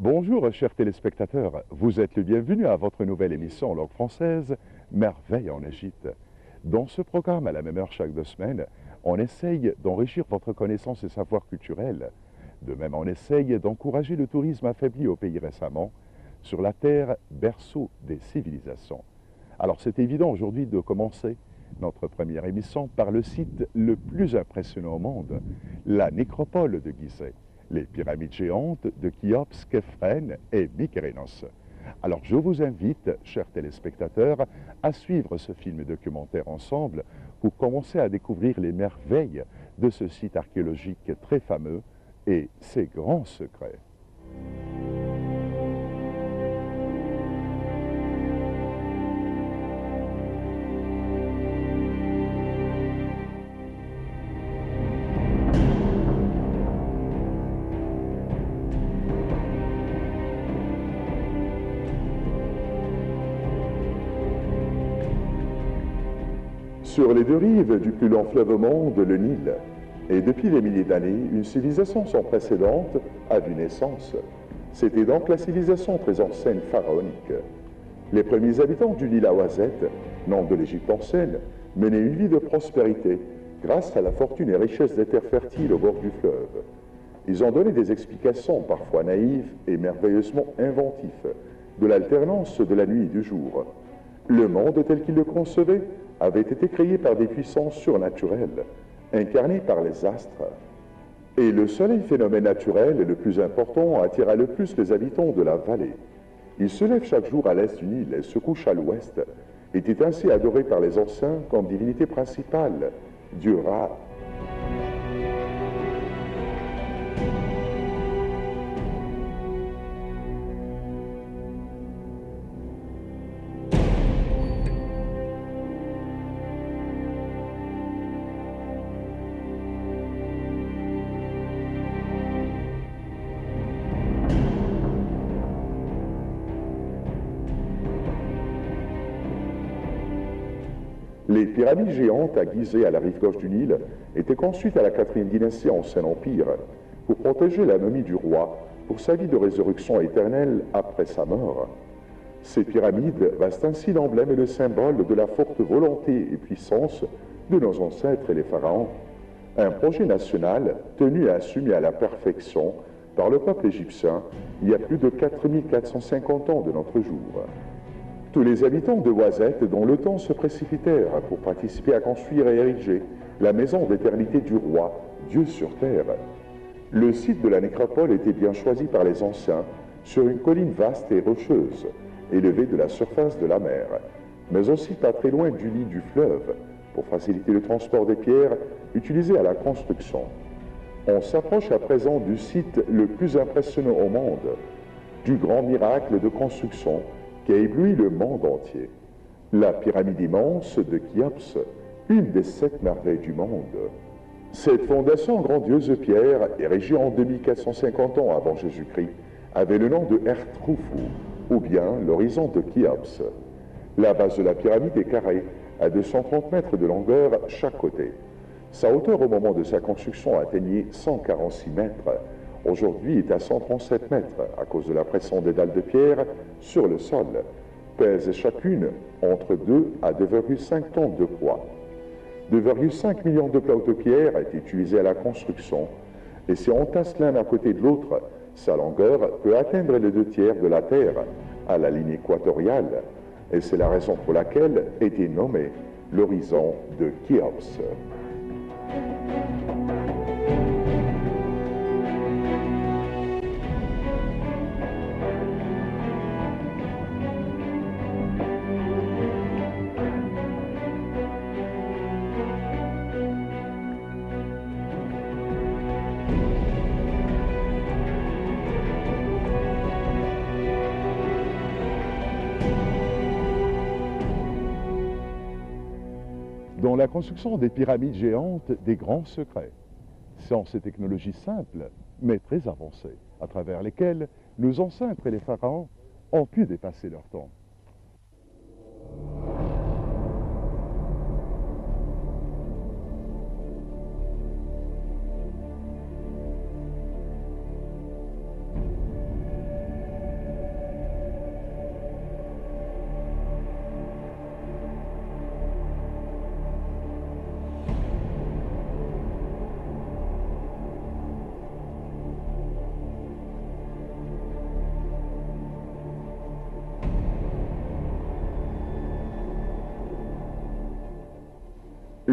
Bonjour chers téléspectateurs, vous êtes le bienvenu à votre nouvelle émission en langue française, Merveilles en Égypte. Dans ce programme, à la même heure chaque 2 semaines, on essaye d'enrichir votre connaissance et savoir culturel. De même, on essaye d'encourager le tourisme affaibli au pays récemment, sur la terre, berceau des civilisations. Alors c'est évident aujourd'hui de commencer notre première émission par le site le plus impressionnant au monde, la nécropole de Gizeh. Les pyramides géantes de Khéops, Khéphren et Mykérinos. Alors je vous invite, chers téléspectateurs, à suivre ce film documentaire ensemble pour commencer à découvrir les merveilles de ce site archéologique très fameux et ses grands secrets. Sur les deux rives du plus long fleuve au monde, le Nil, et depuis des milliers d'années, une civilisation sans précédent a vu naissance. C'était donc la civilisation très ancienne pharaonique. Les premiers habitants du Nil Awazet, nom de l'Égypte ancienne, menaient une vie de prospérité grâce à la fortune et richesse des terres fertiles au bord du fleuve. Ils ont donné des explications parfois naïves et merveilleusement inventives de l'alternance de la nuit et du jour. Le monde tel qu'ils le concevaient avait été créé par des puissances surnaturelles, incarnées par les astres. Et le soleil, phénomène naturel le plus important, attira le plus les habitants de la vallée. Il se lève chaque jour à l'est du Nil et se couche à l'ouest, était ainsi adoré par les anciens comme divinité principale, Dieu Ra. Les pyramides géantes à Gizeh, à la rive gauche du Nil, étaient construites à la 4e dynastie Ancien Empire pour protéger la momie du roi pour sa vie de résurrection éternelle après sa mort. Ces pyramides restent ainsi l'emblème et le symbole de la forte volonté et puissance de nos ancêtres et les pharaons. Un projet national tenu et assumé à la perfection par le peuple égyptien il y a plus de 4450 ans de notre jour. Tous les habitants de Ouazet, dont le temps se précipitèrent pour participer à construire et ériger la maison d'éternité du roi, Dieu sur terre. Le site de la nécropole était bien choisi par les anciens, sur une colline vaste et rocheuse, élevée de la surface de la mer, mais aussi pas très loin du lit du fleuve, pour faciliter le transport des pierres utilisées à la construction. On s'approche à présent du site le plus impressionnant au monde, du grand miracle de construction qui a ébloui le monde entier. La pyramide immense de Khéops, une des 7 merveilles du monde. Cette fondation en grandiose pierre, érigée en 2450 ans avant Jésus-Christ, avait le nom de Ertrufu, ou bien l'horizon de Khéops. La base de la pyramide est carrée, à 230 mètres de longueur chaque côté. Sa hauteur au moment de sa construction atteignait 146 mètres. Aujourd'hui est à 137 mètres à cause de la pression des dalles de pierre sur le sol. Pèsent chacune entre 2 à 2,5 tonnes de poids. 2,5 millions de plateaux de pierre étaient utilisés à la construction, et si on tasse l'un à côté de l'autre, sa longueur peut atteindre les 2/3 de la Terre, à la ligne équatoriale, et c'est la raison pour laquelle était nommé l'horizon de Khéops. Dans la construction des pyramides géantes, des grands secrets. Sciences et technologies simples, mais très avancées, à travers lesquelles nos ancêtres et les pharaons ont pu dépasser leur temps.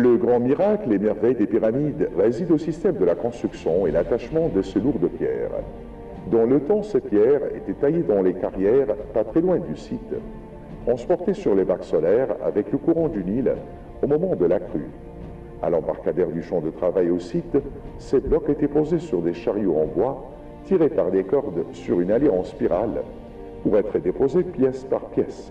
Le grand miracle et merveille des pyramides réside au système de la construction et l'attachement de ces lourdes pierres. Dans le temps, ces pierres étaient taillées dans les carrières pas très loin du site, transportées sur les bacs solaires avec le courant du Nil au moment de la crue. À l'embarcadère du champ de travail au site, ces blocs étaient posés sur des chariots en bois, tirés par des cordes sur une allée en spirale, pour être déposés pièce par pièce.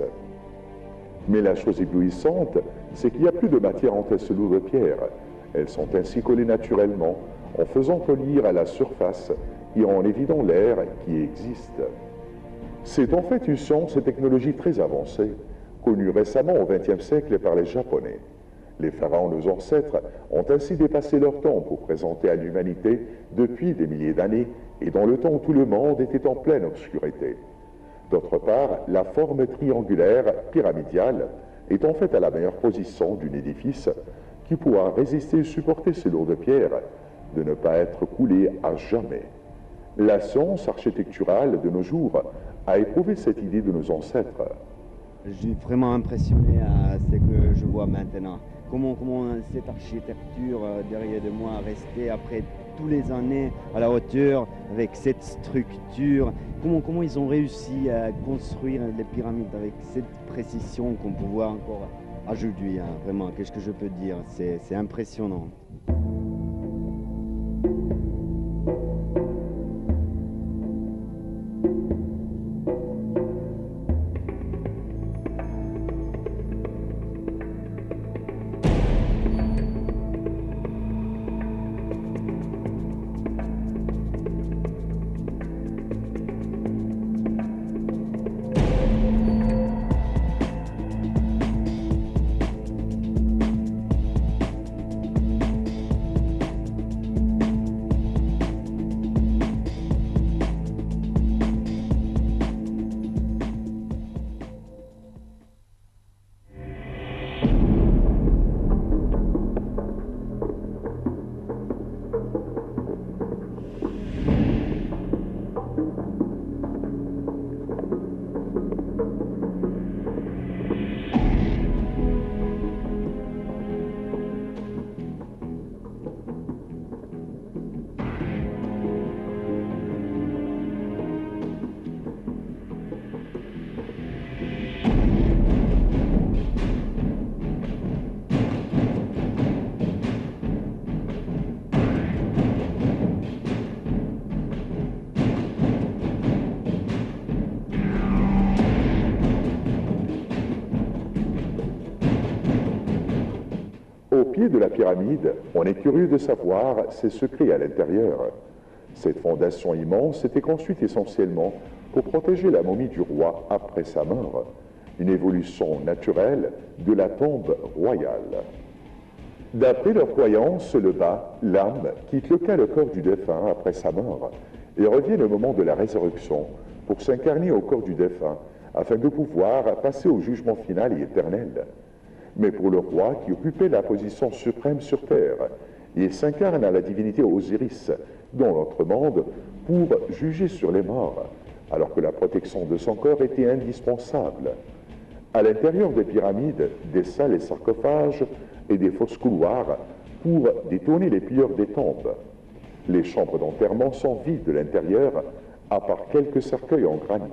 Mais la chose éblouissante, c'est qu'il n'y a plus de matière entre ces lourdes pierres. Elles sont ainsi collées naturellement, en faisant polir à la surface et en évidant l'air qui existe. C'est en fait une science et technologie très avancée, connue récemment au XXe siècle par les Japonais. Les pharaons, nos ancêtres, ont ainsi dépassé leur temps pour présenter à l'humanité depuis des milliers d'années et dans le temps où tout le monde était en pleine obscurité. D'autre part, la forme triangulaire pyramidale est en fait à la meilleure position d'un édifice qui pourra résister et supporter ces lourdes pierres, de ne pas être coulé à jamais. La science architecturale de nos jours a éprouvé cette idée de nos ancêtres. Je suis vraiment impressionné à ce que je vois maintenant. Comment cette architecture derrière de moi est restée après toutes les années à la hauteur avec cette structure. Comment ils ont réussi à construire les pyramides avec cette précision qu'on peut voir encore aujourd'hui. Hein, vraiment, qu'est-ce que je peux dire? C'est impressionnant. Au pied de la pyramide, on est curieux de savoir ses secrets à l'intérieur. Cette fondation immense était construite essentiellement pour protéger la momie du roi après sa mort, une évolution naturelle de la tombe royale. D'après leur croyance, le bas, l'âme, quitte le corps du défunt après sa mort et revient au moment de la résurrection pour s'incarner au corps du défunt afin de pouvoir passer au jugement final et éternel. Mais pour le roi qui occupait la position suprême sur terre, il s'incarne à la divinité Osiris, dans notre monde, pour juger sur les morts, alors que la protection de son corps était indispensable. À l'intérieur des pyramides, des salles et sarcophages et des fosses couloirs pour détourner les pilleurs des tombes. Les chambres d'enterrement sont vides de l'intérieur, à part quelques cercueils en granit.